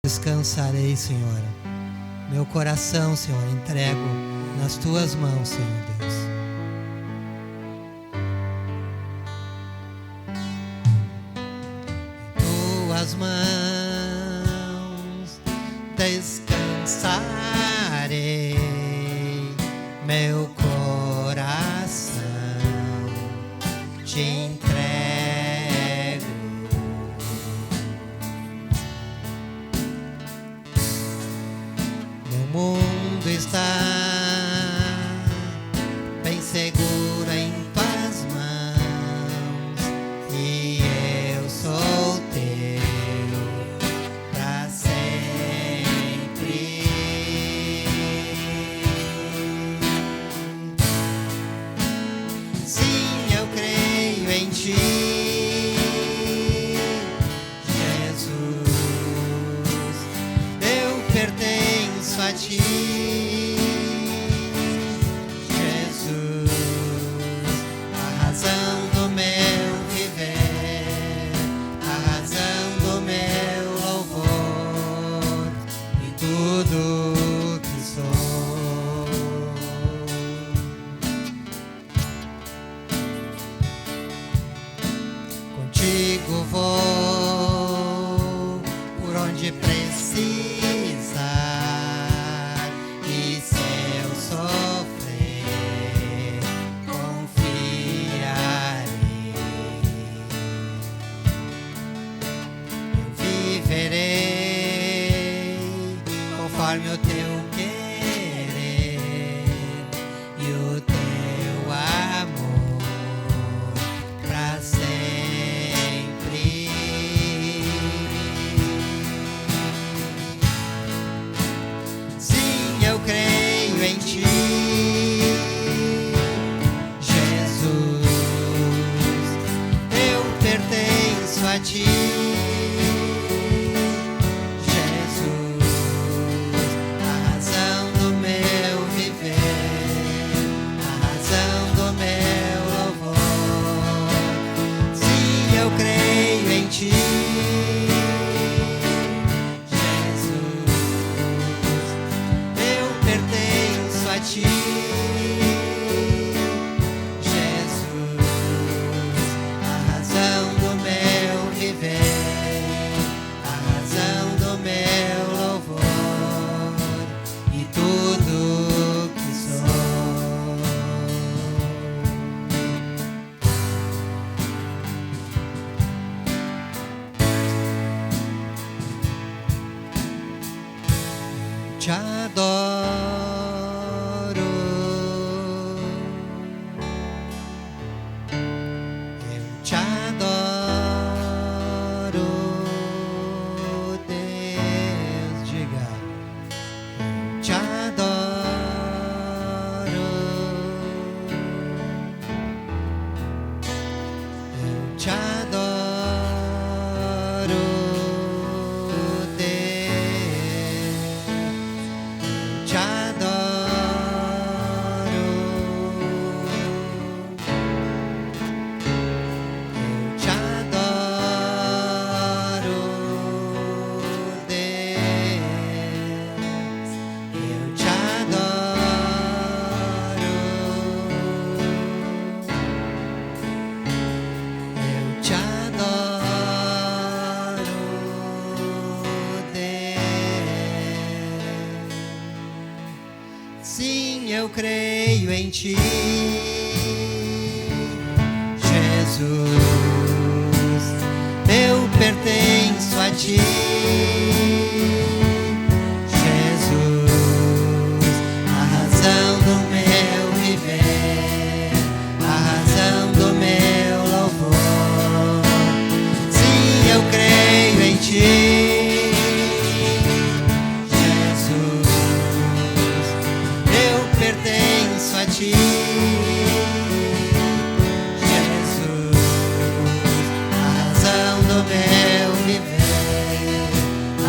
Descansarei, Senhor. Meu coração, Senhor, entrego nas tuas mãos, Senhor Deus. Em tuas mãos descansarei, meu coração te entrego. Meu mundo está bem seguro em tuas mãos e eu sou teu pra sempre. Sim, eu creio em ti, Jesus. Eu pertenço a ti, Jesus, a razão do meu viver, a razão do meu louvor e tudo que sou. Contigo vou por onde precisar, e se eu sofrer, confiarei. Eu viverei conforme o teu querer e o teu amor pra sempre. Sim, eu creio em ti, Jesus. Eu pertenço a ti, Jesus, a razão do meu viver, a razão do meu louvor. Sim, eu creio em ti, Jesus. Eu pertenço a ti, Jesus, a razão do meu viver, a razão do meu louvor e tudo que sou. Te adoro, eu te adoro, Deus, diga, eu te adoro, eu te adoro, Deus. Te adoro, eu te adoro, Deus, eu te adoro, eu te adoro, Deus. Sim, eu creio em ti, Jesus. Eu pertenço a ti, Jesus, a razão do meu viver, a razão do meu louvor. Sim, eu creio em ti, pertenço a ti, Jesus, a razão do meu viver, a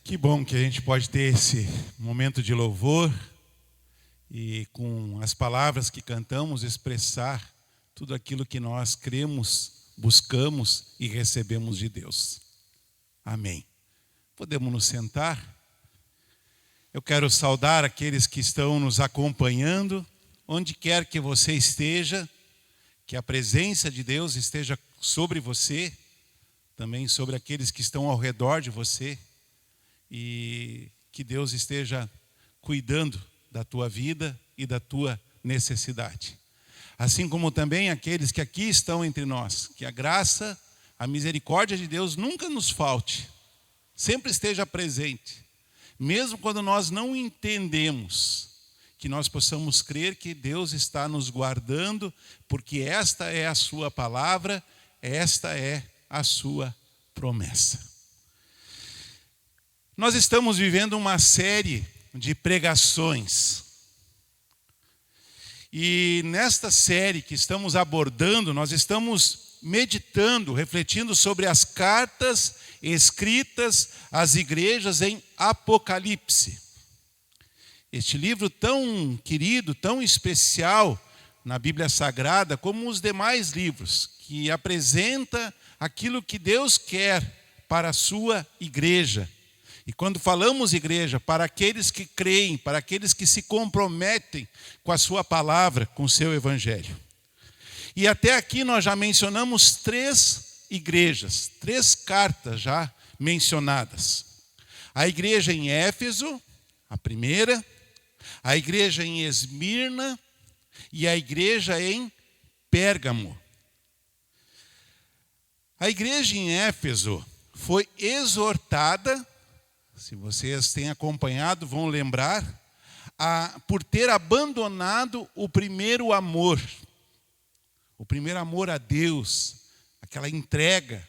Que bom que a gente pode ter esse momento de louvor e com as palavras que cantamos expressar tudo aquilo que nós cremos, buscamos e recebemos de Deus. Amém. Podemos nos sentar? Eu quero saudar aqueles que estão nos acompanhando, onde quer que você esteja, que a presença de Deus esteja sobre você, também sobre aqueles que estão ao redor de você, e que Deus esteja cuidando da tua vida e da tua necessidade. Assim como também aqueles que aqui estão entre nós, que a graça, a misericórdia de Deus nunca nos falte, sempre esteja presente, mesmo quando nós não entendemos, que nós possamos crer que Deus está nos guardando, porque esta é a sua palavra, esta é a sua promessa. Nós estamos vivendo uma série de pregações. E nesta série que estamos abordando, nós estamos meditando, refletindo sobre as cartas escritas às igrejas em Apocalipse. Este livro tão querido, tão especial na Bíblia Sagrada, como os demais livros, que apresenta aquilo que Deus quer para a sua igreja. E quando falamos igreja, para aqueles que creem, para aqueles que se comprometem com a sua palavra, com o seu evangelho. E até aqui nós já mencionamos 3 igrejas, 3 cartas já mencionadas. A igreja em Éfeso, a primeira, a igreja em Esmirna e a igreja em Pérgamo. A igreja em Éfeso foi exortada, se vocês têm acompanhado, vão lembrar, por ter abandonado o primeiro amor a Deus, aquela entrega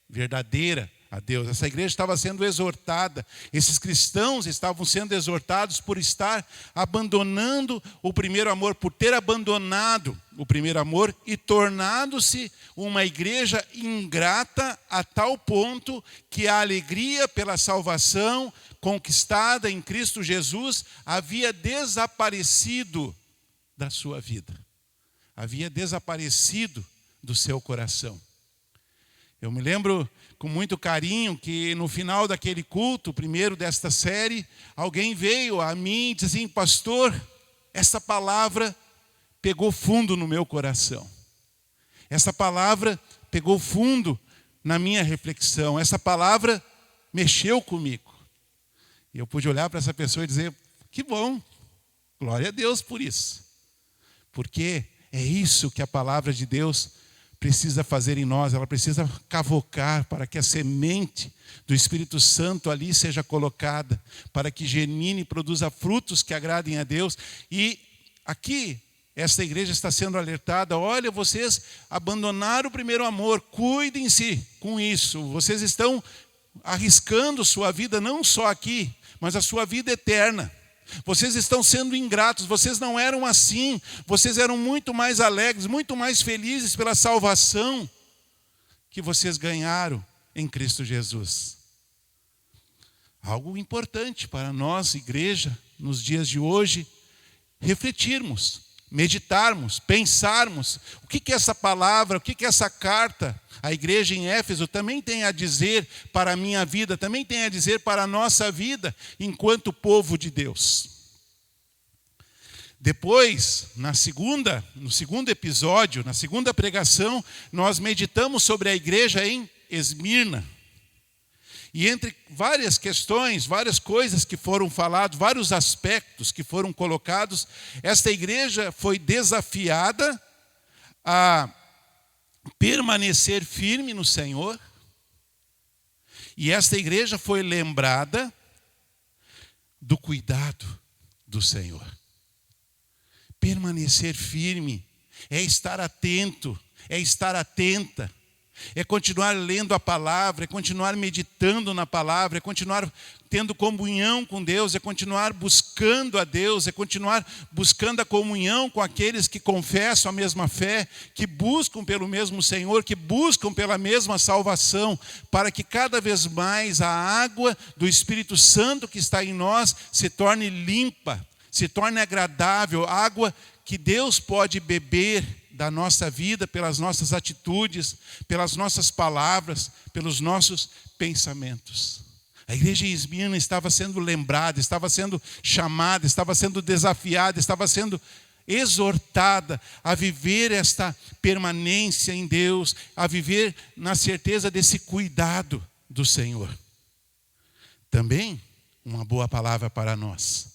verdadeira a Deus. Essa igreja estava sendo exortada, esses cristãos estavam sendo exortados por estar abandonando o primeiro amor, por ter abandonado o primeiro amor e tornado-se uma igreja ingrata a tal ponto que a alegria pela salvação conquistada em Cristo Jesus havia desaparecido da sua vida, havia desaparecido do seu coração. Eu me lembro com muito carinho que no final daquele culto, primeiro desta série, alguém veio a mim e disse assim: pastor, essa palavra pegou fundo no meu coração. Essa palavra pegou fundo na minha reflexão. Essa palavra mexeu comigo. E eu pude olhar para essa pessoa e dizer: que bom, glória a Deus por isso. Porque é isso que a palavra de Deus precisa fazer em nós, ela precisa cavocar para que a semente do Espírito Santo ali seja colocada, para que germine e produza frutos que agradem a Deus. E aqui, esta igreja está sendo alertada: olha, vocês abandonaram o primeiro amor, cuidem-se com isso, vocês estão arriscando sua vida não só aqui, mas a sua vida eterna. Vocês estão sendo ingratos, vocês não eram assim, vocês eram muito mais alegres, muito mais felizes pela salvação que vocês ganharam em Cristo Jesus. Algo importante para nós, igreja, nos dias de hoje, refletirmos, meditarmos, pensarmos o que essa palavra, o que essa carta, a igreja em Éfeso também tem a dizer para a minha vida, também tem a dizer para a nossa vida enquanto povo de Deus. Depois, no segundo episódio, na segunda pregação, nós meditamos sobre a igreja em Esmirna. E entre várias questões, várias coisas que foram faladas, vários aspectos que foram colocados, esta igreja foi desafiada a permanecer firme no Senhor. E esta igreja foi lembrada do cuidado do Senhor. Permanecer firme é estar atento, é estar atenta É continuar lendo a palavra, é continuar meditando na palavra, é continuar tendo comunhão com Deus, é continuar buscando a Deus, é continuar buscando a comunhão com aqueles que confessam a mesma fé, que buscam pelo mesmo Senhor, que buscam pela mesma salvação, para que cada vez mais a água do Espírito Santo que está em nós se torne limpa, se torne agradável, água que Deus pode beber da nossa vida, pelas nossas atitudes, pelas nossas palavras, pelos nossos pensamentos. A igreja em Esmirna estava sendo lembrada, estava sendo chamada, estava sendo desafiada, estava sendo exortada a viver esta permanência em Deus, a viver na certeza desse cuidado do Senhor. Também uma boa palavra para nós,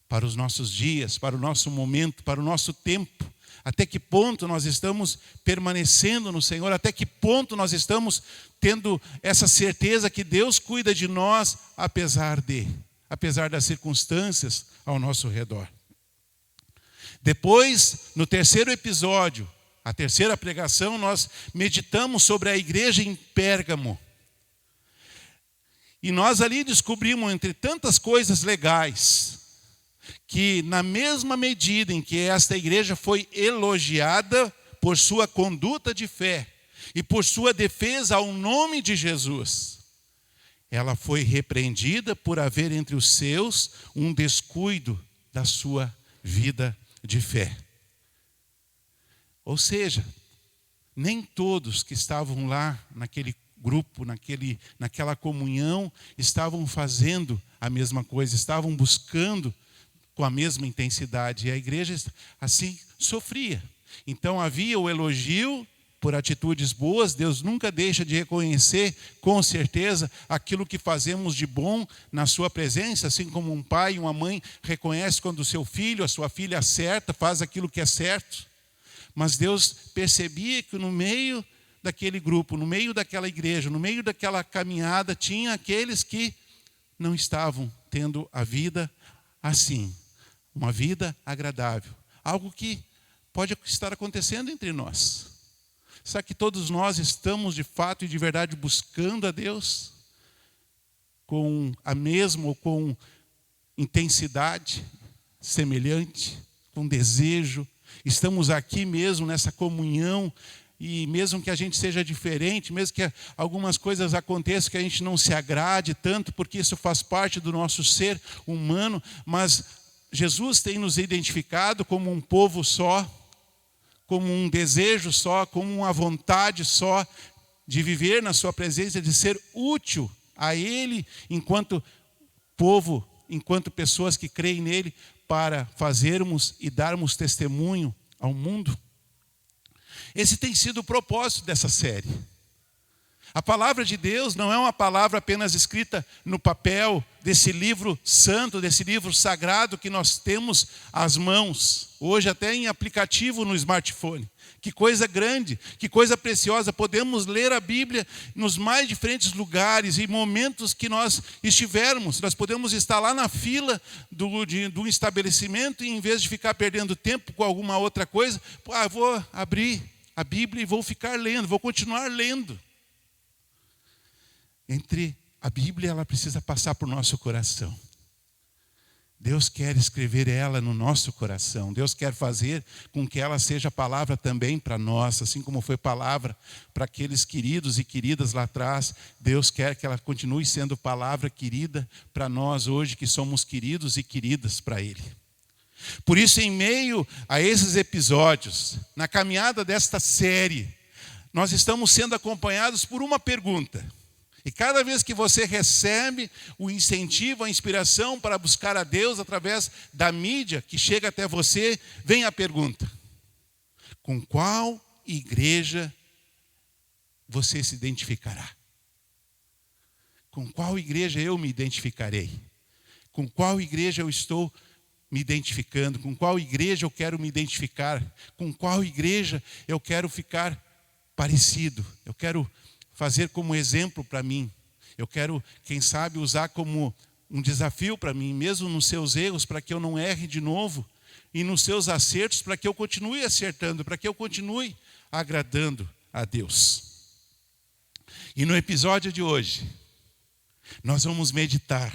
para os nossos dias, para o nosso momento, para o nosso tempo. Até que ponto nós estamos permanecendo no Senhor, até que ponto nós estamos tendo essa certeza que Deus cuida de nós, apesar das circunstâncias ao nosso redor. Depois, no terceiro episódio, a terceira pregação, nós meditamos sobre a igreja em Pérgamo. E nós ali descobrimos, entre tantas coisas legais, que na mesma medida em que esta igreja foi elogiada por sua conduta de fé e por sua defesa ao nome de Jesus, ela foi repreendida por haver entre os seus um descuido da sua vida de fé. Ou seja, nem todos que estavam lá naquele grupo, naquela comunhão, estavam fazendo a mesma coisa, estavam buscando com a mesma intensidade. E a igreja assim sofria. Então havia o elogio por atitudes boas. Deus nunca deixa de reconhecer, com certeza, aquilo que fazemos de bom na sua presença, assim como um pai e uma mãe reconhecem quando o seu filho, a sua filha acerta, faz aquilo que é certo. Mas Deus percebia que no meio daquele grupo, no meio daquela igreja, no meio daquela caminhada, tinha aqueles que não estavam tendo a vida assim. Uma vida agradável. Algo que pode estar acontecendo entre nós. Será que todos nós estamos de fato e de verdade buscando a Deus? Com a mesma ou com intensidade semelhante? Com desejo? Estamos aqui mesmo nessa comunhão e mesmo que a gente seja diferente, mesmo que algumas coisas aconteçam que a gente não se agrade tanto, porque isso faz parte do nosso ser humano, mas Jesus tem nos identificado como um povo só, como um desejo só, como uma vontade só de viver na sua presença, de ser útil a Ele enquanto povo, enquanto pessoas que creem nele, para fazermos e darmos testemunho ao mundo. Esse tem sido o propósito dessa série. A palavra de Deus não é uma palavra apenas escrita no papel desse livro santo, desse livro sagrado que nós temos às mãos, hoje até em aplicativo no smartphone. Que coisa grande, que coisa preciosa. Podemos ler a Bíblia nos mais diferentes lugares e momentos que nós estivermos. Nós podemos estar lá na fila do estabelecimento e em vez de ficar perdendo tempo com alguma outra coisa, vou abrir a Bíblia e vou ficar lendo, vou continuar lendo. A Bíblia, ela precisa passar por nosso coração. Deus quer escrever ela no nosso coração. Deus quer fazer com que ela seja palavra também para nós, assim como foi palavra para aqueles queridos e queridas lá atrás. Deus quer que ela continue sendo palavra querida para nós hoje, que somos queridos e queridas para Ele. Por isso, em meio a esses episódios, na caminhada desta série, nós estamos sendo acompanhados por uma pergunta. E cada vez que você recebe o incentivo, a inspiração para buscar a Deus através da mídia que chega até você, vem a pergunta: com qual igreja você se identificará? Com qual igreja eu me identificarei? Com qual igreja eu estou me identificando? Com qual igreja eu quero me identificar? Com qual igreja eu quero ficar parecido? Eu quero fazer como exemplo para mim. Eu quero, quem sabe, usar como um desafio para mim, mesmo nos seus erros, para que eu não erre de novo, e nos seus acertos, para que eu continue acertando, para que eu continue agradando a Deus. E no episódio de hoje, nós vamos meditar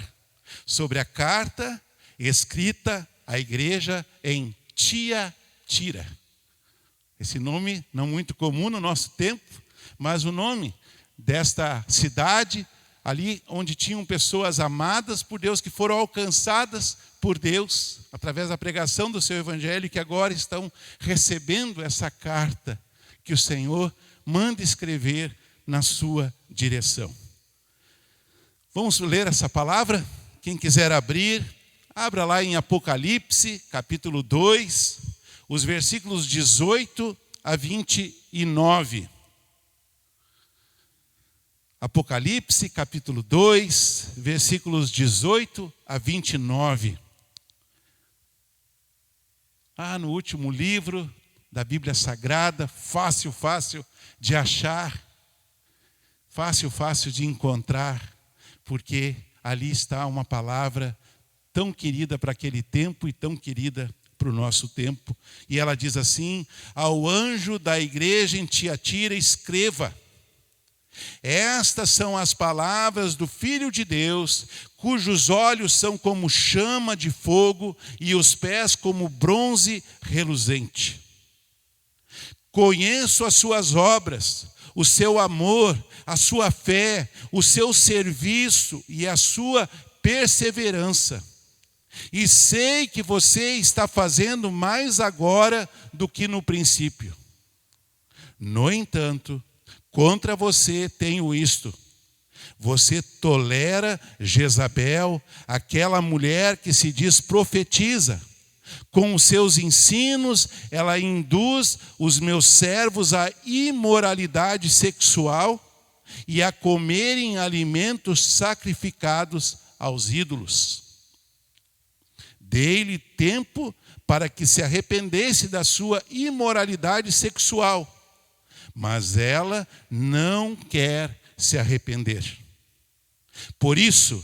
sobre a carta escrita à igreja em Tiatira. Esse nome não muito comum no nosso tempo, mas o nome desta cidade, ali onde tinham pessoas amadas por Deus, que foram alcançadas por Deus, através da pregação do seu evangelho, que agora estão recebendo essa carta que o Senhor manda escrever na sua direção. Vamos ler essa palavra? Quem quiser abrir, abra lá em Apocalipse, capítulo 2, os versículos 18 a 29. Apocalipse, capítulo 2, versículos 18 a 29. No último livro da Bíblia Sagrada, fácil de achar, fácil de encontrar, porque ali está uma palavra tão querida para aquele tempo e tão querida para o nosso tempo. E ela diz assim: ao anjo da igreja em Tiatira escreva: estas são as palavras do Filho de Deus, cujos olhos são como chama de fogo e os pés como bronze reluzente. Conheço as suas obras, o seu amor, a sua fé, o seu serviço e a sua perseverança. E sei que você está fazendo mais agora do que no princípio. No entanto, contra você tenho isto: você tolera Jezabel, aquela mulher que se diz profetiza. Com os seus ensinos, ela induz os meus servos à imoralidade sexual e a comerem alimentos sacrificados aos ídolos. Dei-lhe tempo para que se arrependesse da sua imoralidade sexual, mas ela não quer se arrepender. Por isso,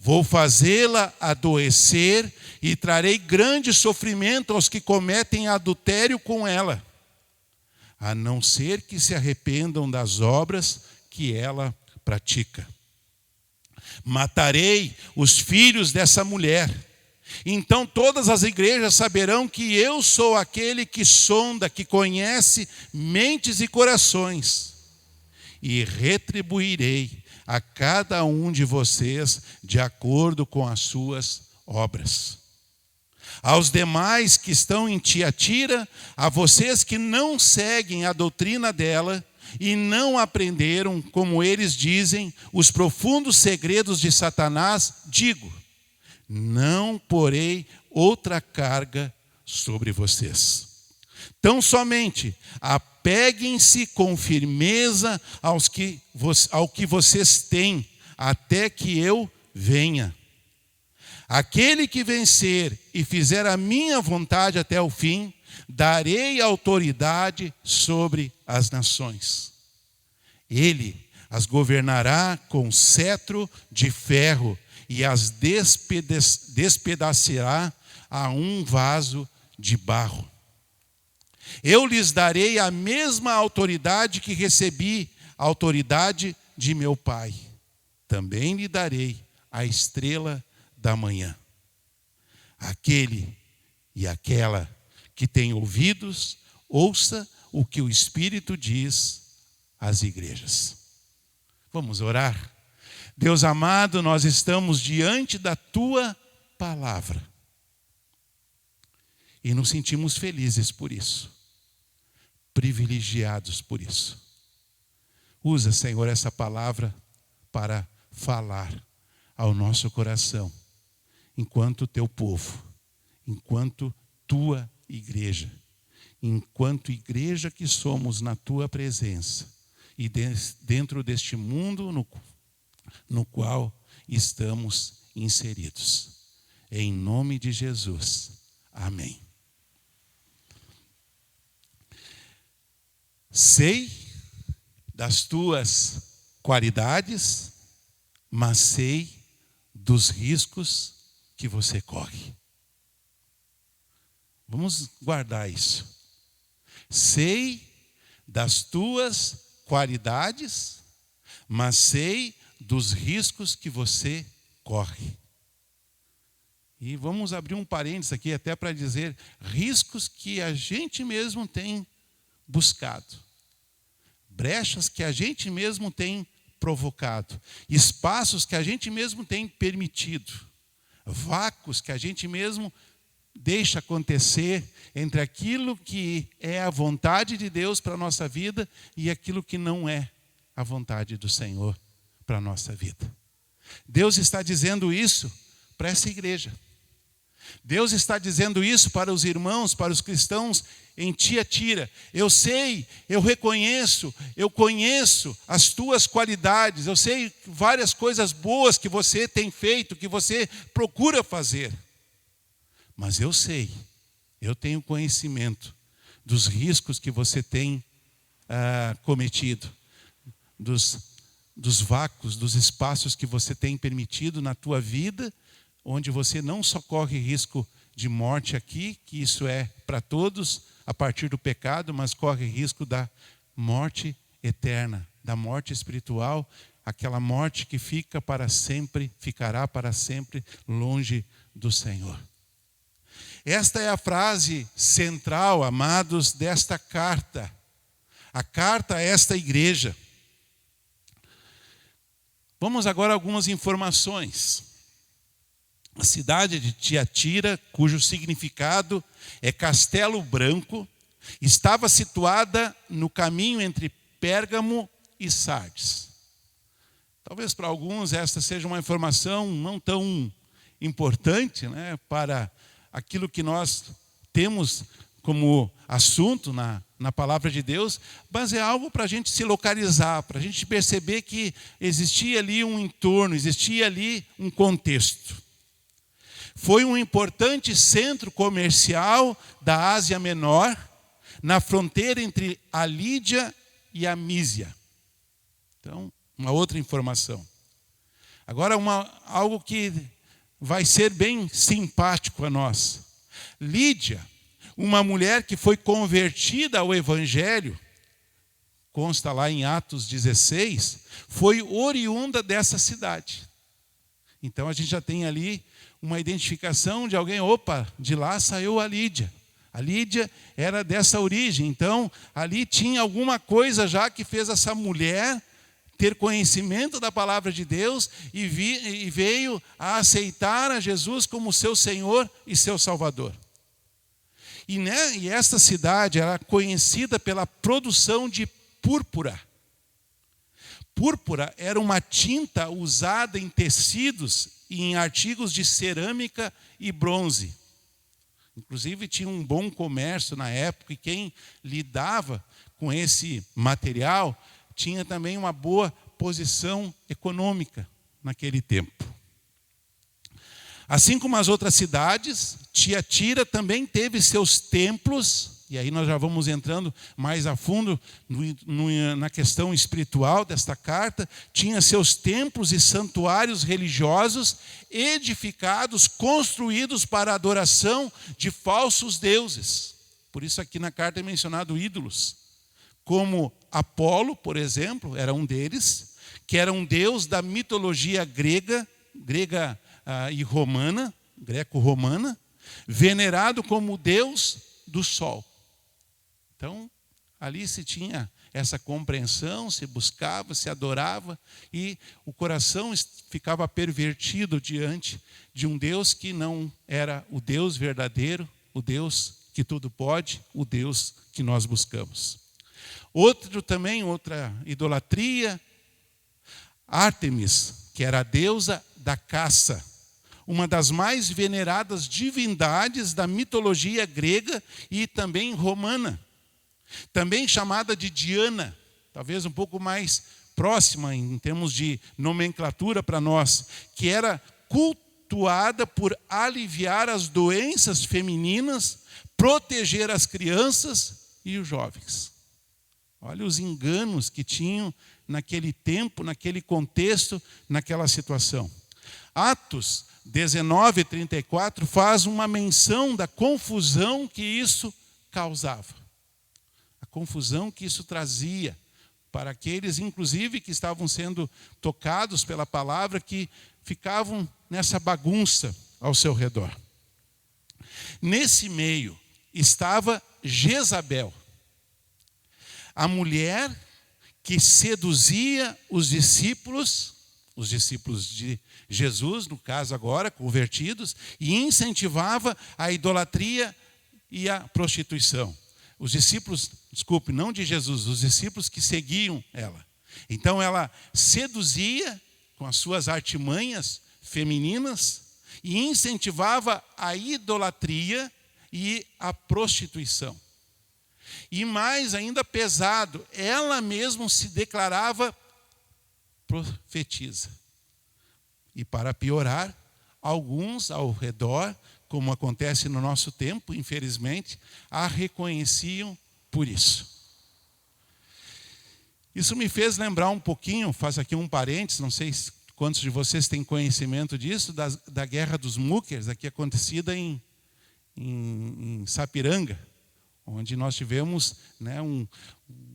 vou fazê-la adoecer e trarei grande sofrimento aos que cometem adultério com ela, a não ser que se arrependam das obras que ela pratica. Matarei os filhos dessa mulher. Então todas as igrejas saberão que eu sou aquele que sonda, que conhece mentes e corações, e retribuirei a cada um de vocês de acordo com as suas obras. Aos demais que estão em Tiatira, a vocês que não seguem a doutrina dela e não aprenderam, como eles dizem, os profundos segredos de Satanás, digo: não porei outra carga sobre vocês. Tão somente apeguem-se com firmeza ao que vocês têm, até que eu venha. Aquele que vencer e fizer a minha vontade até o fim, darei autoridade sobre as nações. Ele as governará com cetro de ferro e as despedaçará a um vaso de barro. Eu lhes darei a mesma autoridade que recebi, a autoridade de meu Pai. Também lhe darei a estrela da manhã. Aquele e aquela que tem ouvidos, ouça o que o Espírito diz às igrejas. Vamos orar? Deus amado, nós estamos diante da Tua palavra e nos sentimos felizes por isso, privilegiados por isso. Usa, Senhor, essa palavra para falar ao nosso coração, enquanto Teu povo, enquanto Tua igreja, enquanto igreja que somos na Tua presença e dentro deste mundo no qual estamos inseridos. Em nome de Jesus. Amém. Sei das tuas qualidades, mas sei dos riscos que você corre. Vamos guardar isso. Sei das tuas qualidades, mas sei dos riscos que você corre. E vamos abrir um parênteses aqui até para dizer riscos que a gente mesmo tem buscado, brechas que a gente mesmo tem provocado, espaços que a gente mesmo tem permitido, vácuos que a gente mesmo deixa acontecer entre aquilo que é a vontade de Deus para a nossa vida e aquilo que não é a vontade do Senhor para a nossa vida. Deus está dizendo isso para essa igreja. Deus está dizendo isso para os irmãos, para os cristãos em Tiatira. Eu sei, eu reconheço, eu conheço as tuas qualidades, eu sei várias coisas boas que você tem feito, que você procura fazer. Mas eu sei, eu tenho conhecimento dos riscos que você tem cometido, dos vácuos, dos espaços que você tem permitido na tua vida, onde você não só corre risco de morte aqui, que isso é para todos a partir do pecado, mas corre risco da morte eterna, da morte espiritual, aquela morte que fica para sempre, ficará para sempre longe do Senhor. Esta é a frase central, amados, desta carta. A carta a esta igreja. Vamos agora a algumas informações. A cidade de Tiatira, cujo significado é Castelo Branco, estava situada no caminho entre Pérgamo e Sardes. Talvez para alguns esta seja uma informação não tão importante, né, para aquilo que nós temos como assunto na palavra de Deus, mas é algo para a gente se localizar, para a gente perceber que existia ali um entorno, existia ali um contexto. Foi um importante centro comercial da Ásia Menor, na fronteira entre a Lídia e a Mísia. Então, uma outra informação. Agora, algo que vai ser bem simpático a nós. Lídia, uma mulher que foi convertida ao Evangelho, consta lá em Atos 16, foi oriunda dessa cidade. Então a gente já tem ali uma identificação de alguém, de lá saiu a Lídia. A Lídia era dessa origem, então ali tinha alguma coisa já que fez essa mulher ter conhecimento da palavra de Deus e veio a aceitar a Jesus como seu Senhor e seu Salvador. E esta cidade era conhecida pela produção de púrpura. Púrpura era uma tinta usada em tecidos e em artigos de cerâmica e bronze. Inclusive tinha um bom comércio na época e quem lidava com esse material tinha também uma boa posição econômica naquele tempo. Assim como as outras cidades, Tiatira também teve seus templos, e aí nós já vamos entrando mais a fundo na questão espiritual desta carta, tinha seus templos e santuários religiosos edificados, construídos para a adoração de falsos deuses. Por isso aqui na carta é mencionado ídolos, como Apolo, por exemplo, era um deles, que era um deus da mitologia grega e romana, greco-romana, venerado como deus do sol. Então, ali se tinha essa compreensão, se buscava, se adorava, e o coração ficava pervertido diante de um Deus que não era o Deus verdadeiro, o Deus que tudo pode, o Deus que nós buscamos. Outra idolatria, Ártemis, que era a deusa da caça, uma das mais veneradas divindades da mitologia grega e também romana. Também chamada de Diana, talvez um pouco mais próxima em termos de nomenclatura para nós, que era cultuada por aliviar as doenças femininas, proteger as crianças e os jovens. Olha os enganos que tinham naquele tempo, naquele contexto, naquela situação. Atos 19:34 faz uma menção da confusão que isso causava. A confusão que isso trazia para aqueles, inclusive, que estavam sendo tocados pela palavra, que ficavam nessa bagunça ao seu redor. Nesse meio estava Jezabel, a mulher que seduzia os discípulos de Jesus, no caso agora, convertidos, e incentivava a idolatria e a prostituição. Os discípulos, não de Jesus, os discípulos que seguiam ela. Então ela seduzia com as suas artimanhas femininas e incentivava a idolatria e a prostituição. E mais ainda pesado, ela mesma se declarava profetiza. E para piorar, alguns ao redor, como acontece no nosso tempo, infelizmente, a reconheciam por isso. Isso me fez lembrar um pouquinho, faço aqui um parênteses, não sei quantos de vocês têm conhecimento disso, da Guerra dos Muckers, aqui acontecida em Sapiranga, onde nós tivemos, né,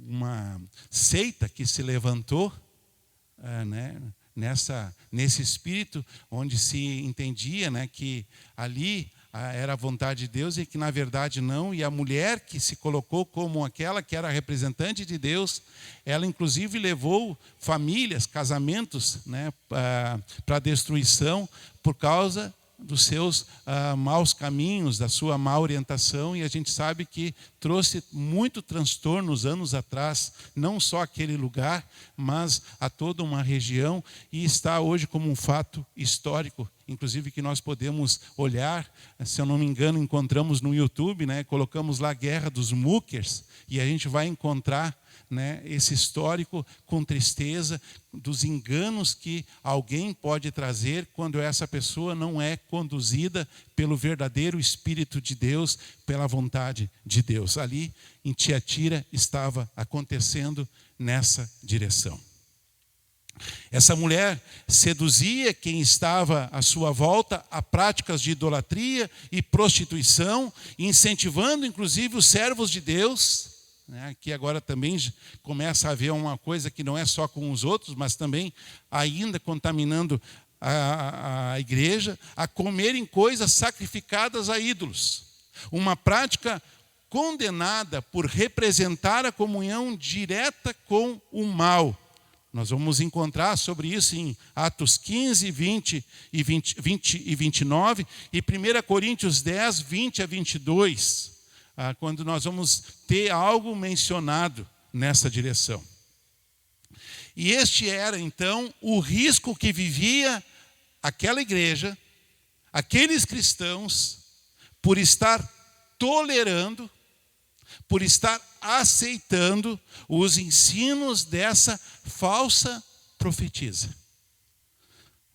uma seita que se levantou, nesse espírito, onde se entendia, né, que ali era a vontade de Deus e que na verdade não, e a mulher que se colocou como aquela que era a representante de Deus, ela inclusive levou famílias, casamentos, né, para a destruição por causa dos seus maus caminhos, da sua má orientação, e a gente sabe que trouxe muito transtorno anos atrás, não só aquele lugar, mas a toda uma região, e está hoje como um fato histórico, inclusive que nós podemos olhar, se eu não me engano, encontramos no YouTube, né, colocamos lá Guerra dos Muckers, e a gente vai encontrar, né, esse histórico com tristeza dos enganos que alguém pode trazer quando essa pessoa não é conduzida pelo verdadeiro Espírito de Deus, pela vontade de Deus. Ali em Tiatira estava acontecendo nessa direção. Essa mulher seduzia quem estava à sua volta a práticas de idolatria e prostituição, incentivando inclusive os servos de Deus. Aqui agora também começa a haver uma coisa que não é só com os outros, mas também ainda contaminando a igreja, a comerem coisas sacrificadas a ídolos. Uma prática condenada por representar a comunhão direta com o mal. Nós vamos encontrar sobre isso em Atos 15, 20 e 29 e 1 Coríntios 10, 20 a 22. Quando nós vamos ter algo mencionado nessa direção. E este era, então, o risco que vivia aquela igreja, aqueles cristãos, por estar tolerando, por estar aceitando os ensinos dessa falsa profetisa.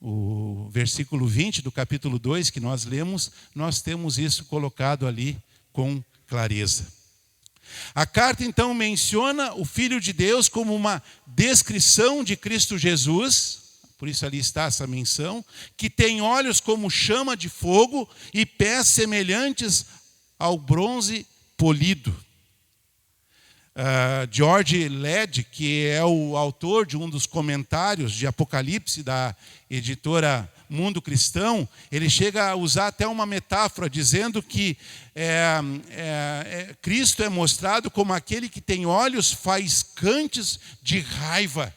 O versículo 20 do capítulo 2 que nós lemos, nós temos isso colocado ali com clareza. A carta então menciona o Filho de Deus como uma descrição de Cristo Jesus, por isso ali está essa menção, que tem olhos como chama de fogo e pés semelhantes ao bronze polido. George Led, que é o autor de um dos comentários de Apocalipse da editora Mundo Cristão, ele chega a usar até uma metáfora, dizendo que Cristo é mostrado como aquele que tem olhos faiscantes de raiva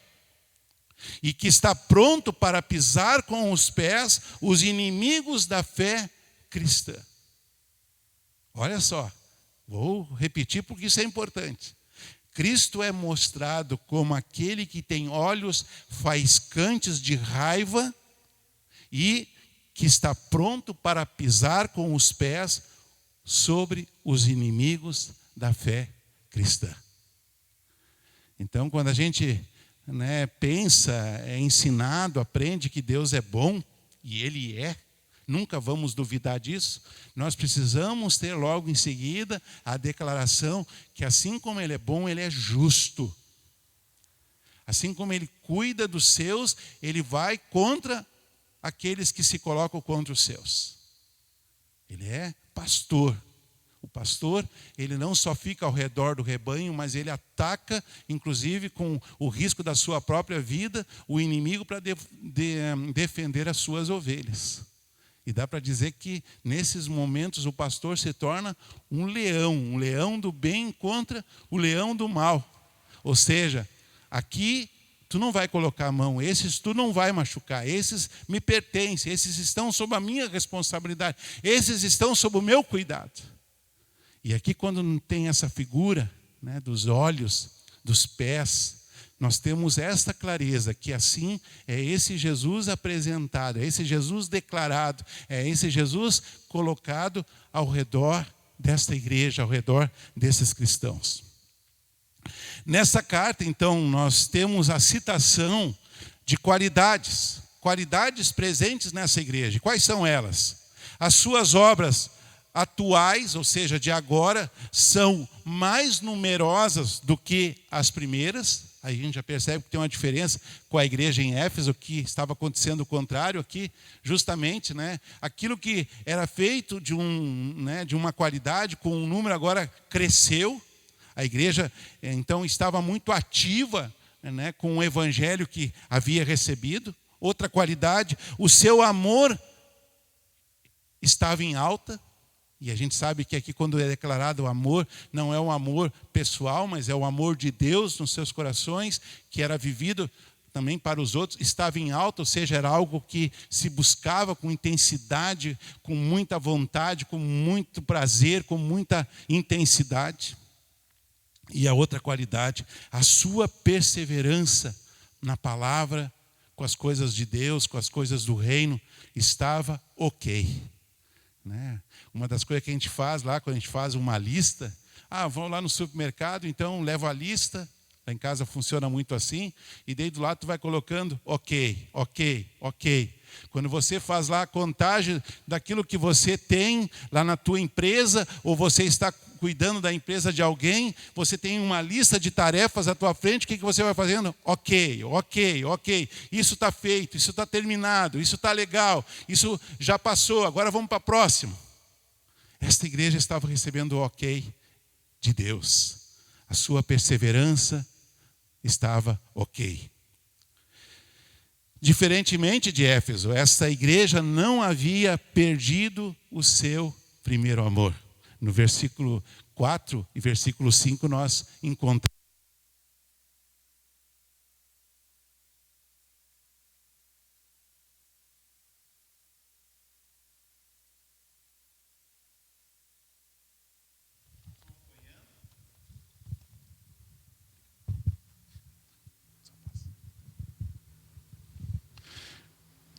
e que está pronto para pisar com os pés os inimigos da fé cristã. Olha só, vou repetir porque isso é importante. Cristo é mostrado como aquele que tem olhos faiscantes de raiva e que está pronto para pisar com os pés sobre os inimigos da fé cristã. Então, quando a gente pensa, é ensinado, aprende que Deus é bom, e Ele é, nunca vamos duvidar disso, nós precisamos ter logo em seguida a declaração que assim como Ele é bom, Ele é justo. Assim como Ele cuida dos seus, Ele vai contra aqueles que se colocam contra os seus. Ele é pastor. O pastor, ele não só fica ao redor do rebanho, mas ele ataca, inclusive com o risco da sua própria vida, o inimigo para defender as suas ovelhas. E dá para dizer que nesses momentos o pastor se torna um leão do bem contra o leão do mal. Ou seja, aqui tu não vai colocar a mão, esses tu não vai machucar, esses me pertencem, esses estão sob a minha responsabilidade, esses estão sob o meu cuidado. E aqui quando não tem essa figura, né, dos olhos, dos pés, nós temos esta clareza que assim é esse Jesus apresentado, é esse Jesus declarado, é esse Jesus colocado ao redor desta igreja, ao redor desses cristãos. Nessa carta, então, nós temos a citação de qualidades presentes nessa igreja. E quais são elas? As suas obras atuais, ou seja, de agora, são mais numerosas do que as primeiras. Aí a gente já percebe que tem uma diferença com a igreja em Éfeso, que estava acontecendo o contrário aqui, justamente, né? Aquilo que era feito de uma qualidade, com um número, agora cresceu. A igreja, então, estava muito ativa, né, com o evangelho que havia recebido. Outra qualidade, o seu amor estava em alta. E a gente sabe que aqui, quando é declarado o amor, não é um amor pessoal, mas é o amor de Deus nos seus corações, que era vivido também para os outros, estava em alta, ou seja, era algo que se buscava com intensidade, com muita vontade, com muito prazer, com muita intensidade. E a outra qualidade, a sua perseverança na palavra, com as coisas de Deus, com as coisas do reino, estava ok. Né? Uma das coisas que a gente faz lá, quando a gente faz uma lista, vamos lá no supermercado, então levo a lista, lá em casa funciona muito assim, e daí do lado tu vai colocando ok. Quando você faz lá a contagem daquilo que você tem lá na tua empresa, ou você está cuidando da empresa de alguém, você tem uma lista de tarefas à tua frente, o que você vai fazendo? Ok. Isso está feito, isso está terminado, isso está legal, isso já passou, agora vamos para a próxima. Esta igreja estava recebendo o ok de Deus. A sua perseverança estava ok. Diferentemente de Éfeso, essa igreja não havia perdido o seu primeiro amor. No versículo 4 e versículo 5 nós encontramos.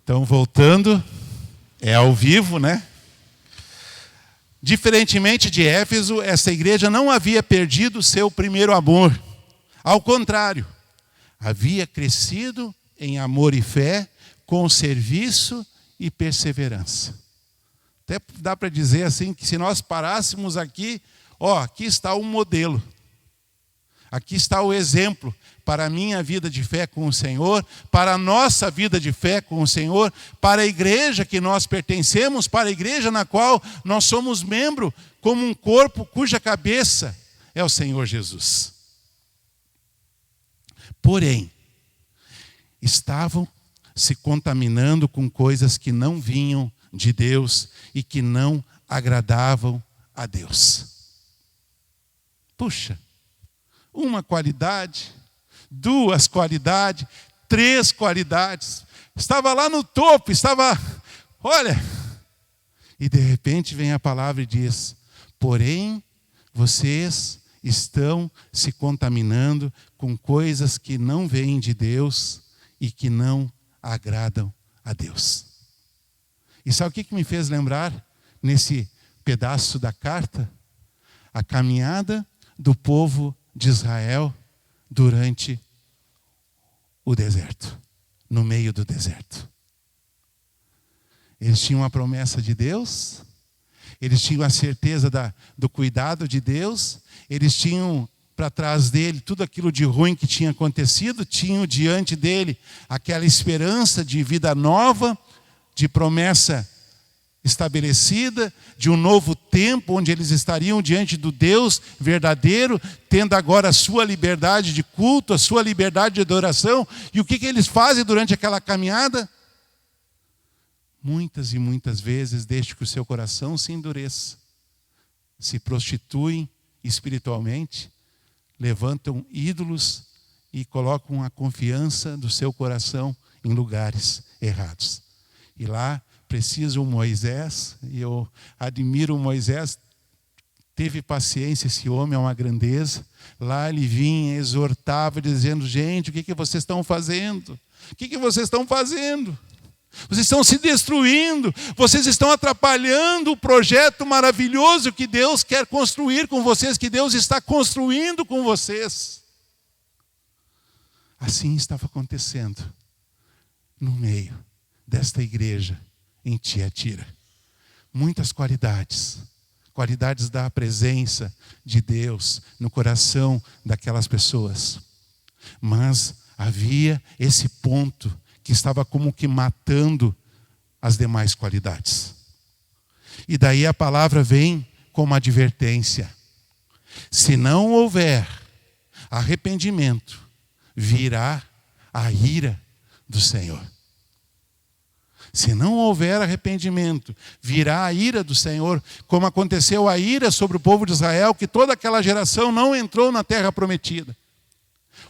Então, voltando, é ao vivo, né? Diferentemente de Éfeso, essa igreja não havia perdido o seu primeiro amor. Ao contrário, havia crescido em amor e fé, com serviço e perseverança. Até dá para dizer assim, que se nós parássemos aqui, aqui está o modelo. Aqui está o exemplo para a minha vida de fé com o Senhor, para a nossa vida de fé com o Senhor, para a igreja que nós pertencemos, para a igreja na qual nós somos membro, como um corpo cuja cabeça é o Senhor Jesus. Porém, estavam se contaminando com coisas que não vinham de Deus e que não agradavam a Deus. Puxa, uma qualidade, duas qualidades, três qualidades. Estava lá no topo, olha. E de repente vem a palavra e diz: porém, vocês estão se contaminando com coisas que não vêm de Deus e que não agradam a Deus. E sabe o que me fez lembrar nesse pedaço da carta? A caminhada do povo de Israel durante o deserto, no meio do deserto. Eles tinham a promessa de Deus, eles tinham a certeza do cuidado de Deus, eles tinham para trás dele tudo aquilo de ruim que tinha acontecido, tinham diante dele aquela esperança de vida nova, de promessa estabelecida, de um novo tempo, onde eles estariam diante do Deus verdadeiro, tendo agora a sua liberdade de culto, a sua liberdade de adoração. E o que eles fazem durante aquela caminhada? Muitas e muitas vezes deixam que o seu coração se endureça, se prostituem espiritualmente, levantam ídolos e colocam a confiança do seu coração em lugares errados. E lá precisa o Moisés, e eu admiro o Moisés, teve paciência, esse homem é uma grandeza. Lá ele vinha, exortava, dizendo: gente, o que vocês estão fazendo? O que vocês estão fazendo? Vocês estão se destruindo, vocês estão atrapalhando o projeto maravilhoso que Deus quer construir com vocês, que Deus está construindo com vocês. Assim estava acontecendo no meio desta igreja em Tiatira. Muitas qualidades da presença de Deus no coração daquelas pessoas. Mas havia esse ponto que estava como que matando as demais qualidades. E daí a palavra vem como advertência. Se não houver arrependimento, virá a ira do Senhor. Se não houver arrependimento, virá a ira do Senhor, como aconteceu a ira sobre o povo de Israel, que toda aquela geração não entrou na terra prometida.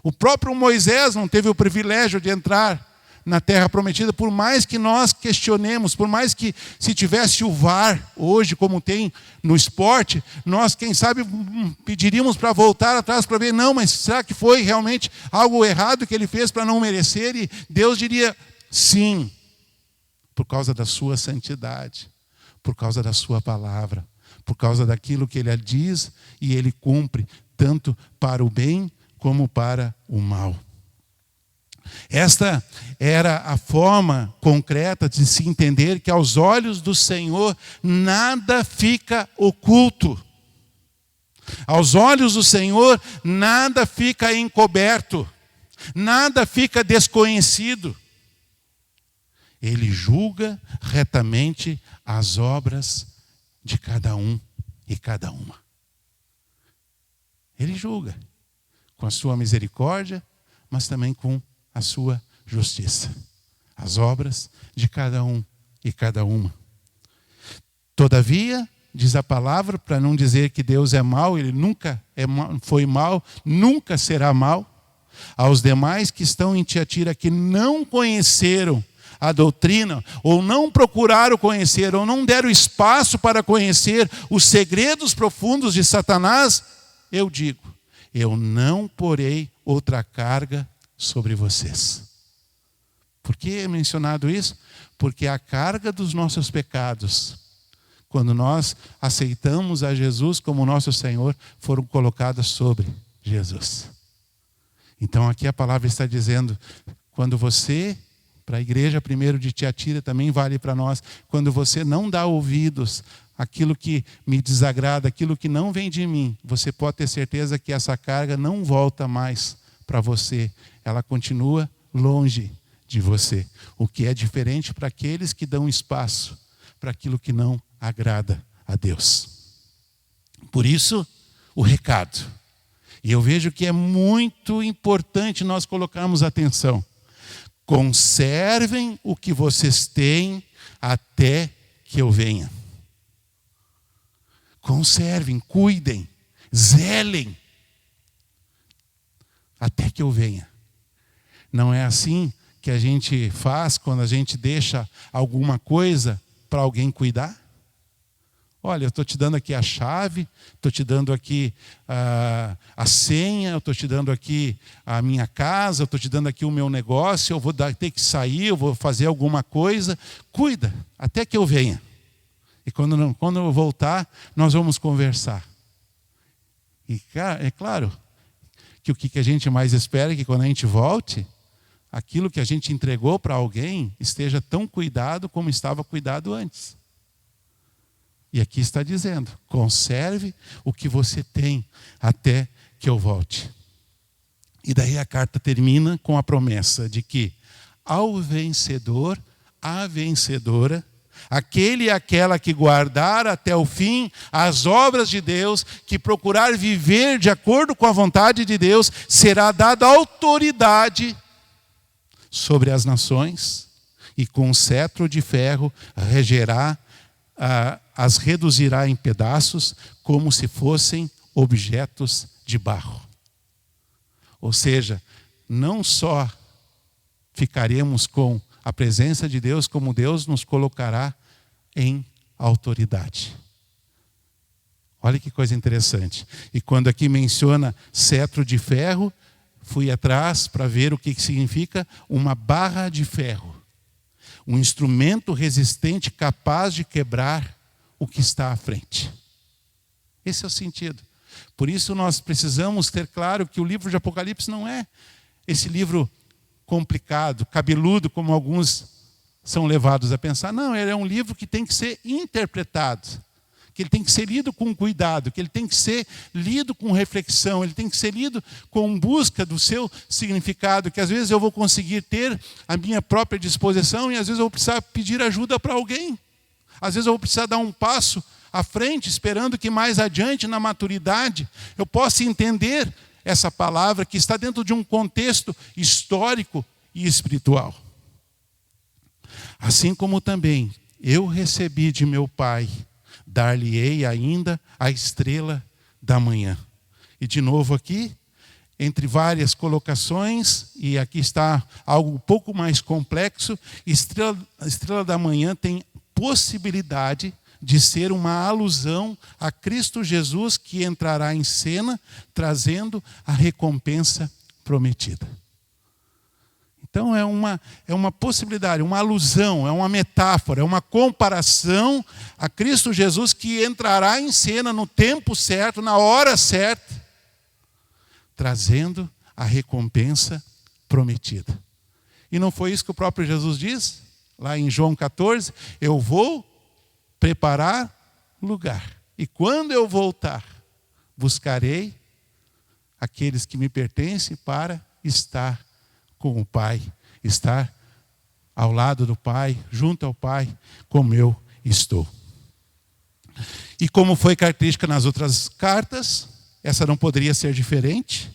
O próprio Moisés não teve o privilégio de entrar na terra prometida, por mais que nós questionemos, por mais que se tivesse o VAR hoje, como tem no esporte, nós, quem sabe, pediríamos para voltar atrás para ver, não, mas será que foi realmente algo errado que ele fez para não merecer? E Deus diria, sim, por causa da sua santidade, por causa da sua palavra, por causa daquilo que ele diz e ele cumpre, tanto para o bem como para o mal. Esta era a forma concreta de se entender que aos olhos do Senhor nada fica oculto. Aos olhos do Senhor nada fica encoberto, nada fica desconhecido. Ele julga retamente as obras de cada um e cada uma. Ele julga com a sua misericórdia, mas também com a sua justiça. As obras de cada um e cada uma. Todavia, diz a palavra, para não dizer que Deus é mau, ele nunca foi mau, nunca será mau. Aos demais que estão em Tiatira, que não conheceram a doutrina, ou não procuraram conhecer, ou não deram espaço para conhecer os segredos profundos de Satanás, eu digo, eu não porei outra carga sobre vocês. Por que é mencionado isso? Porque a carga dos nossos pecados, quando nós aceitamos a Jesus como nosso Senhor, foram colocadas sobre Jesus. Então aqui a palavra está dizendo, quando você, para a igreja primeiro de Tiatira, também vale para nós, quando você não dá ouvidos àquilo que me desagrada, aquilo que não vem de mim, você pode ter certeza que essa carga não volta mais para você, ela continua longe de você. O que é diferente para aqueles que dão espaço para aquilo que não agrada a Deus. Por isso, o recado. E eu vejo que é muito importante nós colocarmos atenção. Conservem o que vocês têm até que eu venha. Conservem, cuidem, zelem até que eu venha. Não é assim que a gente faz quando a gente deixa alguma coisa para alguém cuidar? Olha, eu estou te dando aqui a chave, estou te dando aqui a senha, eu estou te dando aqui a minha casa, eu estou te dando aqui o meu negócio, eu vou ter que sair, eu vou fazer alguma coisa. Cuida, até que eu venha. E quando eu voltar, nós vamos conversar. E é claro que o que a gente mais espera é que quando a gente volte, aquilo que a gente entregou para alguém esteja tão cuidado como estava cuidado antes. E aqui está dizendo, conserve o que você tem até que eu volte. E daí a carta termina com a promessa de que ao vencedor, à vencedora, Aquele e aquela que guardar até o fim as obras de Deus, que procurar viver de acordo com a vontade de Deus, será dada autoridade sobre as nações, e com um cetro de ferro regerá, as reduzirá em pedaços, como se fossem objetos de barro. Ou seja, não só ficaremos com a presença de Deus, como Deus nos colocará em autoridade. Olha que coisa interessante. E quando aqui menciona cetro de ferro, fui atrás para ver o que significa uma barra de ferro. Um instrumento resistente capaz de quebrar o que está à frente. Esse é o sentido. Por isso nós precisamos ter claro que o livro de Apocalipse não é esse livro complicado, cabeludo, como alguns são levados a pensar. Não, ele é um livro que tem que ser interpretado, que ele tem que ser lido com cuidado, que ele tem que ser lido com reflexão, ele tem que ser lido com busca do seu significado, que às vezes eu vou conseguir ter a minha própria disposição e às vezes eu vou precisar pedir ajuda para alguém. Às vezes eu vou precisar dar um passo à frente, esperando que mais adiante, na maturidade, eu possa entender essa palavra que está dentro de um contexto histórico e espiritual. Assim como também eu recebi de meu Pai, dar-lhe-ei ainda a estrela da manhã. E de novo aqui, entre várias colocações, e aqui está algo um pouco mais complexo, a estrela da manhã tem possibilidade de ser uma alusão a Cristo Jesus, que entrará em cena trazendo a recompensa prometida. Então é uma possibilidade, uma alusão, é uma metáfora, é uma comparação a Cristo Jesus, que entrará em cena no tempo certo, na hora certa, trazendo a recompensa prometida. E não foi isso que o próprio Jesus diz? Lá em João 14, eu vou preparar lugar. E quando eu voltar, buscarei aqueles que me pertencem para estar com o Pai, estar ao lado do Pai, junto ao Pai, como eu estou. E como foi característica nas outras cartas, essa não poderia ser diferente.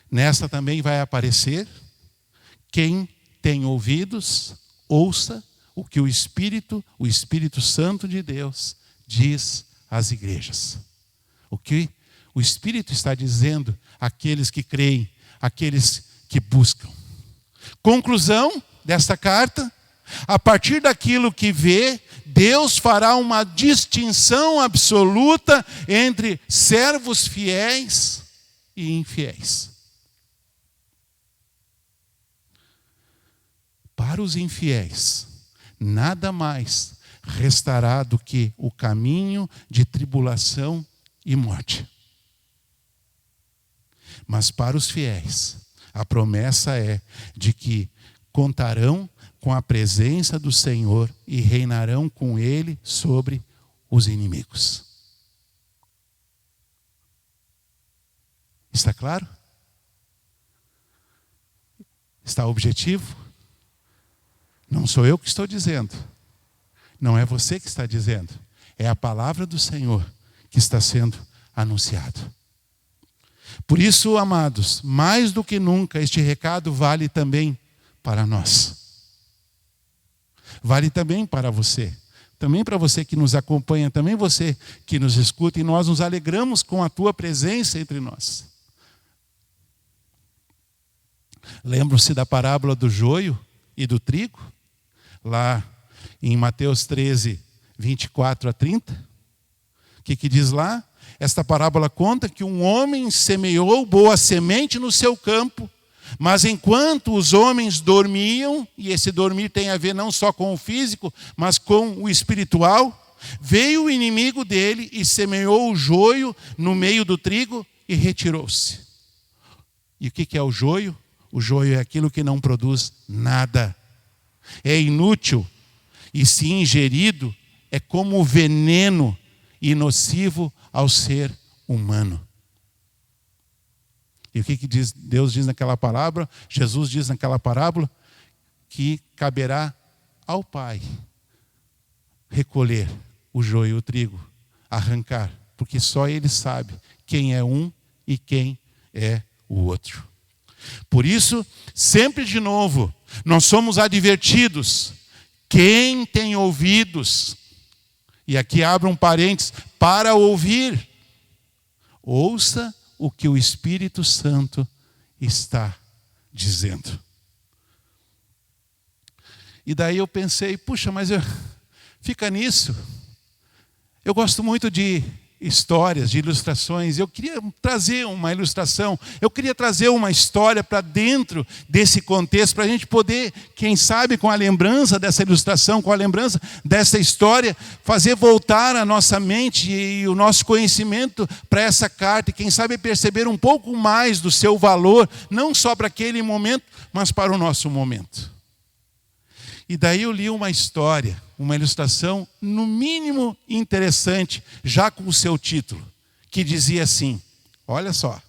Nesta também vai aparecer: quem tem ouvidos, ouça o que o Espírito Santo de Deus diz às igrejas. O que o Espírito está dizendo àqueles que creem, àqueles que buscam. Conclusão desta carta: a partir daquilo que vê, Deus fará uma distinção absoluta entre servos fiéis e infiéis. Para os infiéis, nada mais restará do que o caminho de tribulação e morte. Mas para os fiéis, a promessa é de que contarão com a presença do Senhor e reinarão com Ele sobre os inimigos. Está claro? Está objetivo? Não sou eu que estou dizendo. Não é você que está dizendo. É a palavra do Senhor que está sendo anunciada. Por isso, amados, mais do que nunca, este recado vale também para nós. Vale também para você. Também para você que nos acompanha, também você que nos escuta, e nós nos alegramos com a tua presença entre nós. Lembram-se da parábola do joio e do trigo? Lá em Mateus 13, 24 a 30. O que diz lá? Esta parábola conta que um homem semeou boa semente no seu campo, mas enquanto os homens dormiam, e esse dormir tem a ver não só com o físico, mas com o espiritual, veio o inimigo dele e semeou o joio no meio do trigo e retirou-se. E o que é o joio? O joio é aquilo que não produz nada. É inútil e, se ingerido, é como veneno e nocivo ao ser humano. E o que Deus diz naquela parábola? Jesus diz naquela parábola que caberá ao Pai recolher o joio e o trigo, arrancar, porque só Ele sabe quem é um e quem é o outro. Por isso, sempre de novo, nós somos advertidos. Quem tem ouvidos, e aqui abre um parênteses, para ouvir, ouça o que o Espírito Santo está dizendo. E daí eu pensei, puxa, mas fica nisso. Eu gosto muito de histórias, de ilustrações. Eu queria trazer uma ilustração, eu queria trazer uma história para dentro desse contexto, para a gente poder, quem sabe, com a lembrança dessa ilustração, com a lembrança dessa história, fazer voltar a nossa mente e o nosso conhecimento para essa carta, e quem sabe perceber um pouco mais do seu valor, não só para aquele momento, mas para o nosso momento. E daí eu li uma história, uma ilustração, no mínimo interessante, já com o seu título, que dizia assim, olha só,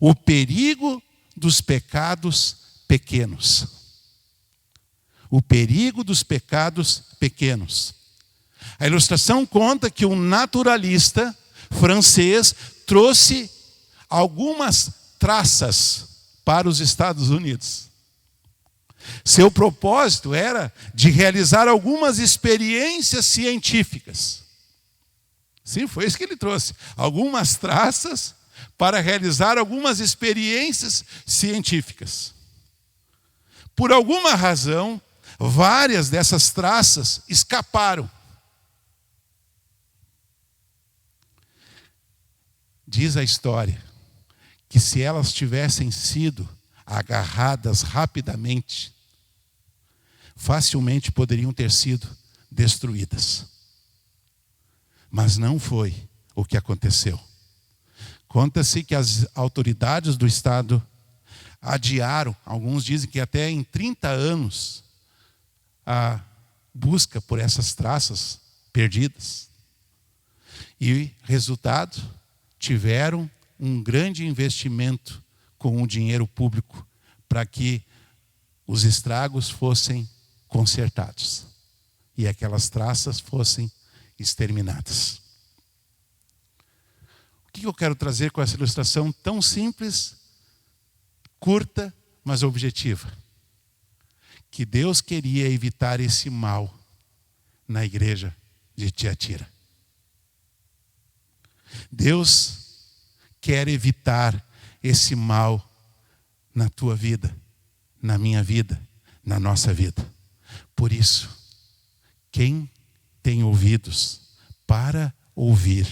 o perigo dos pecados pequenos. O perigo dos pecados pequenos. A ilustração conta que um naturalista francês trouxe algumas traças para os Estados Unidos. Seu propósito era de realizar algumas experiências científicas. Sim, foi isso que ele trouxe. Algumas traças para realizar algumas experiências científicas. Por alguma razão, várias dessas traças escaparam. Diz a história que se elas tivessem sido agarradas rapidamente, facilmente poderiam ter sido destruídas. Mas não foi o que aconteceu. Conta-se que as autoridades do estado adiaram, alguns dizem que até em 30 anos, a busca por essas traças perdidas. E, resultado, tiveram um grande investimento com o dinheiro público para que os estragos fossem consertados e aquelas traças fossem exterminadas. O que eu quero trazer com essa ilustração tão simples, curta, mas objetiva? Que Deus queria evitar esse mal na igreja de Tiatira. Deus quer evitar esse mal na tua vida, na minha vida, na nossa vida. Por isso, quem tem ouvidos para ouvir,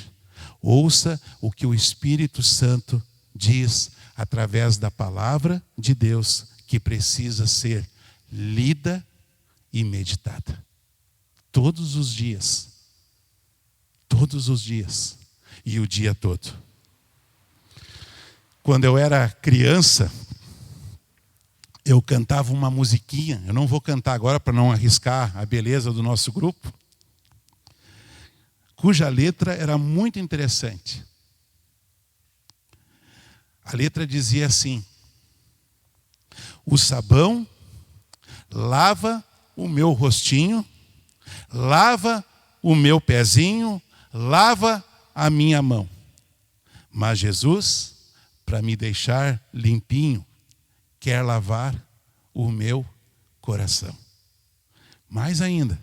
ouça o que o Espírito Santo diz através da palavra de Deus, que precisa ser lida e meditada. Todos os dias e o dia todo. Quando eu era criança, eu cantava uma musiquinha. Eu não vou cantar agora para não arriscar a beleza do nosso grupo, cuja letra era muito interessante. A letra dizia assim: o sabão lava o meu rostinho, lava o meu pezinho, lava a minha mão. Mas Jesus, para me deixar limpinho, quer lavar o meu coração. Mais ainda,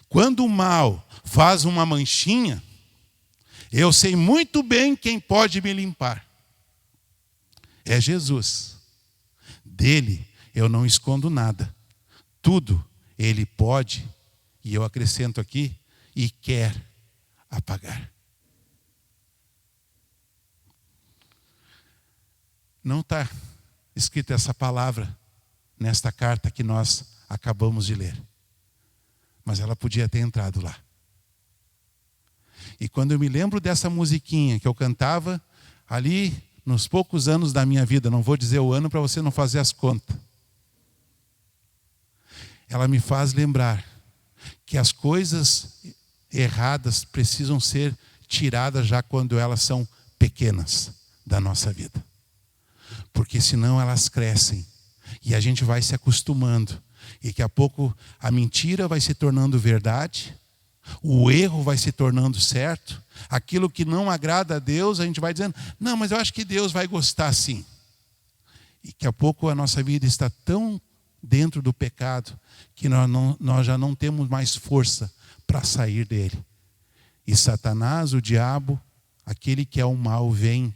quando o mal faz uma manchinha, eu sei muito bem quem pode me limpar. É Jesus. Dele eu não escondo nada. Tudo ele pode, e eu acrescento aqui, e quer apagar. Não está escrita essa palavra nesta carta que nós acabamos de ler. Mas ela podia ter entrado lá. E quando eu me lembro dessa musiquinha que eu cantava ali nos poucos anos da minha vida, não vou dizer o ano para você não fazer as contas. Ela me faz lembrar que as coisas erradas precisam ser tiradas já quando elas são pequenas da nossa vida. Porque senão elas crescem e a gente vai se acostumando. E daqui a pouco a mentira vai se tornando verdade, O erro vai se tornando certo. Aquilo que não agrada a Deus, a gente vai dizendo, não, mas eu acho que Deus vai gostar sim. E daqui a pouco a nossa vida está tão dentro do pecado que nós já não temos mais força para sair dele. E Satanás, o diabo, aquele que é o mal, vem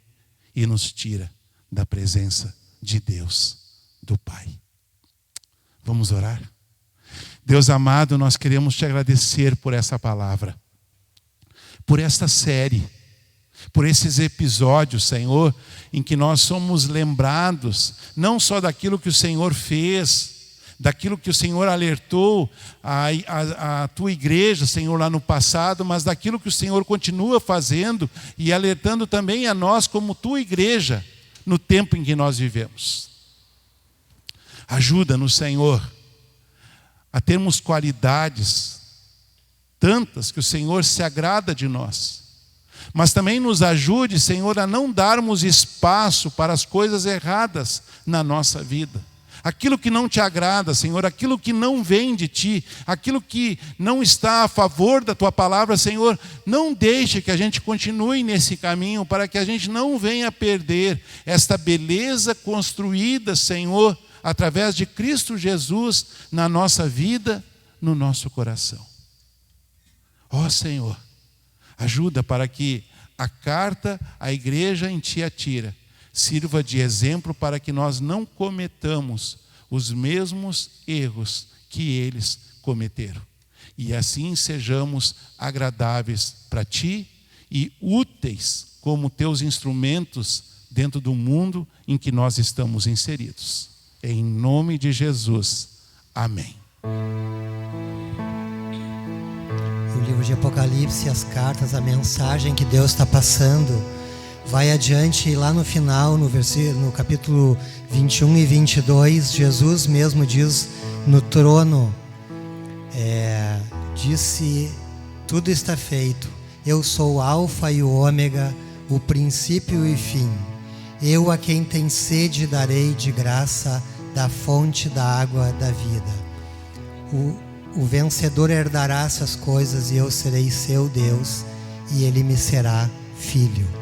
e nos tira da presença de Deus, do Pai. Vamos orar? Deus amado, nós queremos te agradecer por essa palavra, por esta série, por esses episódios, Senhor, em que nós somos lembrados, não só daquilo que o Senhor fez, daquilo que o Senhor alertou a tua igreja, Senhor, lá no passado, mas daquilo que o Senhor continua fazendo e alertando também a nós como tua igreja, no tempo em que nós vivemos. Ajuda-nos, Senhor, a termos qualidades tantas que o Senhor se agrada de nós. Mas também nos ajude, Senhor, a não darmos espaço para as coisas erradas na nossa vida. Aquilo que não te agrada, Senhor, aquilo que não vem de ti, aquilo que não está a favor da tua palavra, Senhor, não deixe que a gente continue nesse caminho, para que a gente não venha perder esta beleza construída, Senhor, através de Cristo Jesus na nossa vida, no nosso coração. Ó Senhor, ajuda para que a carta à igreja em Tiatira sirva de exemplo para que nós não cometamos os mesmos erros que eles cometeram. E assim sejamos agradáveis para ti e úteis como teus instrumentos dentro do mundo em que nós estamos inseridos. Em nome de Jesus. Amém. O livro de Apocalipse, as cartas, a mensagem que Deus está passando, vai adiante e lá no final, no capítulo 21 e 22, Jesus mesmo diz no trono, disse, tudo está feito, eu sou o Alfa e o Ômega, o princípio e fim. Eu a quem tem sede darei de graça da fonte da água da vida. O vencedor herdará essas coisas e eu serei seu Deus e ele me será filho.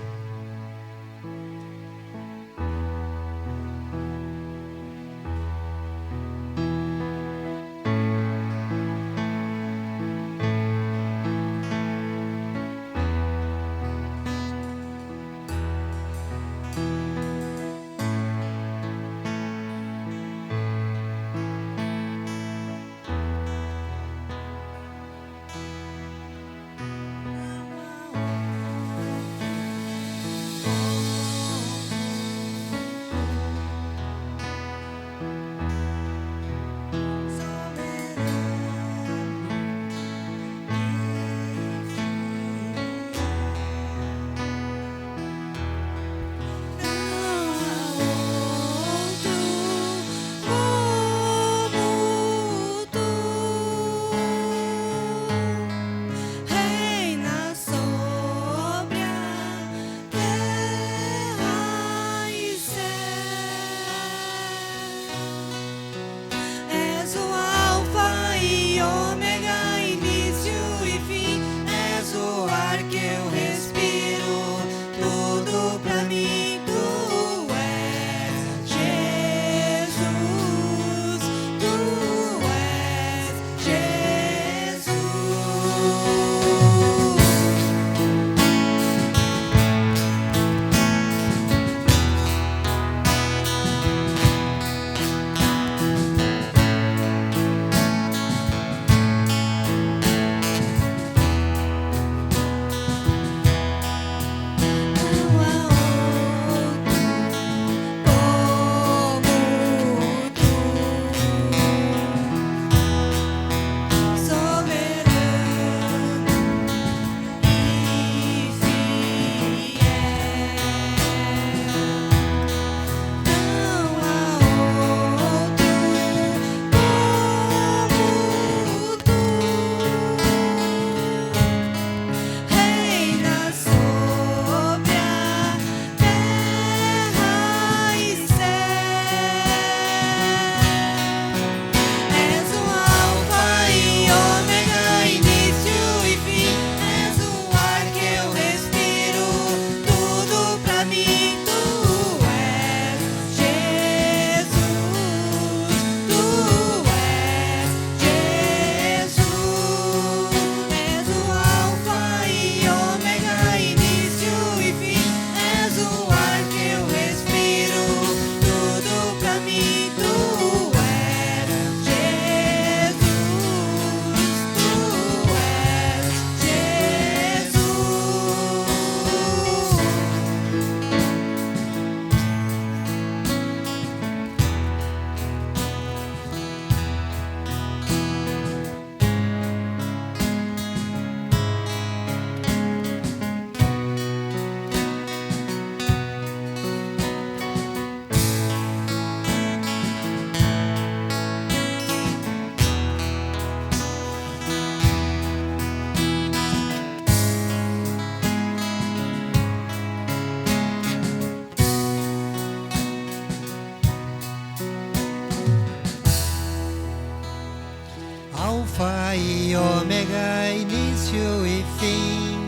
e ômega, início e fim.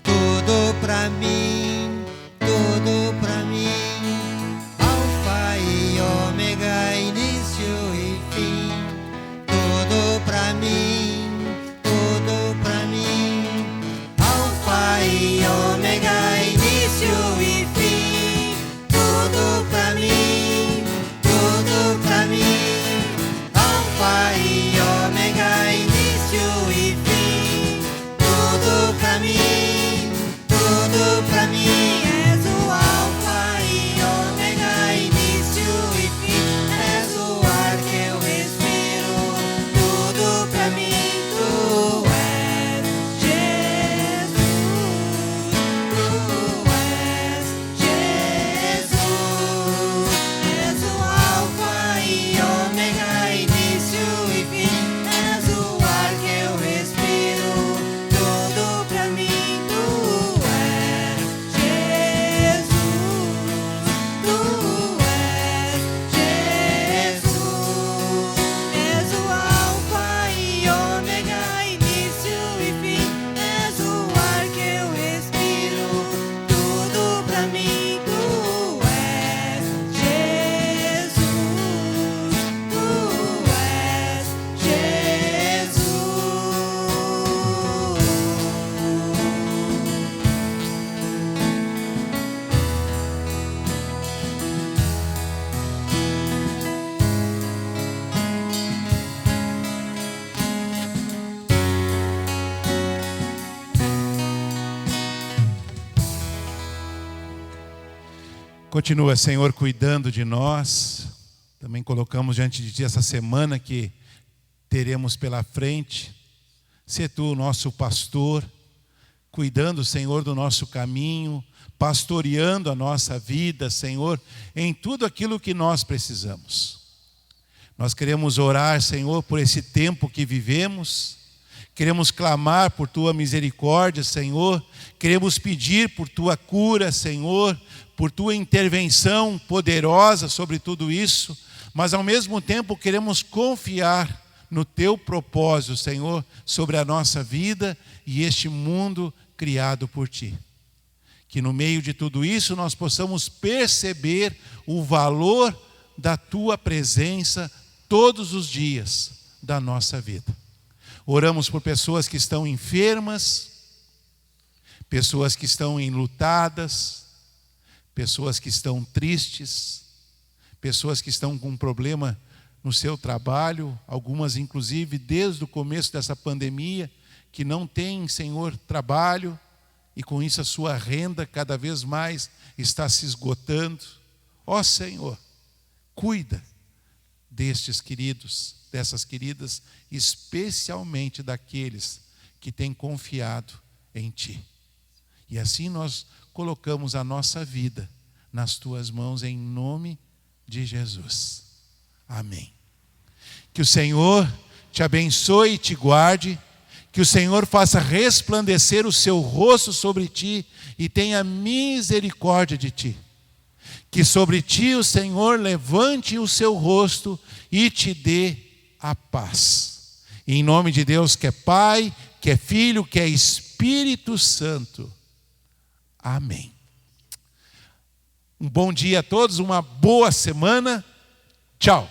Tudo pra mim, tudo pra mim. Alfa e ômega, início e fim. Tudo pra mim, tudo pra mim. Alfa e ômega, início e fim. Tudo pra mim, tudo pra mim. Alfa e ômega, início e fim. Tudo pra mim, tudo pra mim. És o alfa e ômega, início e fim. És o ar que eu respiro. Tudo pra mim, tu és Jesus. Tu és Jesus. És o alfa e ômega, início e fim. És o ar que eu respiro. Tudo pra mim, tu és Jesus. Tu és Jesus. És o alfa e ômega, início e fim. És o ar que eu respiro. Tudo pra mim, tu és Jesus. Tu és Continua, Senhor, cuidando de nós. Também colocamos diante de Ti essa semana que teremos pela frente. Sê Tu o nosso pastor, cuidando, Senhor, do nosso caminho, pastoreando a nossa vida, Senhor, em tudo aquilo que nós precisamos. Nós queremos orar, Senhor, por esse tempo que vivemos. Queremos clamar por Tua misericórdia, Senhor. Queremos pedir por Tua cura, Senhor, por Tua intervenção poderosa sobre tudo isso. Mas ao mesmo tempo queremos confiar no Teu propósito, Senhor, sobre a nossa vida e este mundo criado por Ti. Que no meio de tudo isso nós possamos perceber o valor da Tua presença todos os dias da nossa vida. Oramos por pessoas que estão enfermas, pessoas que estão enlutadas, pessoas que estão tristes, pessoas que estão com um problema no seu trabalho, algumas inclusive desde o começo dessa pandemia, que não têm, Senhor, trabalho, e com isso a sua renda cada vez mais está se esgotando. Ó Senhor, cuida destes queridos, dessas queridas, especialmente daqueles que têm confiado em Ti. E assim nós colocamos a nossa vida nas Tuas mãos em nome de Jesus. Amém. Que o Senhor te abençoe e te guarde, que o Senhor faça resplandecer o seu rosto sobre ti e tenha misericórdia de ti. Que sobre ti o Senhor levante o seu rosto e te dê a paz. Em nome de Deus, que é Pai, que é Filho, que é Espírito Santo. Amém. Um bom dia a todos, uma boa semana. Tchau.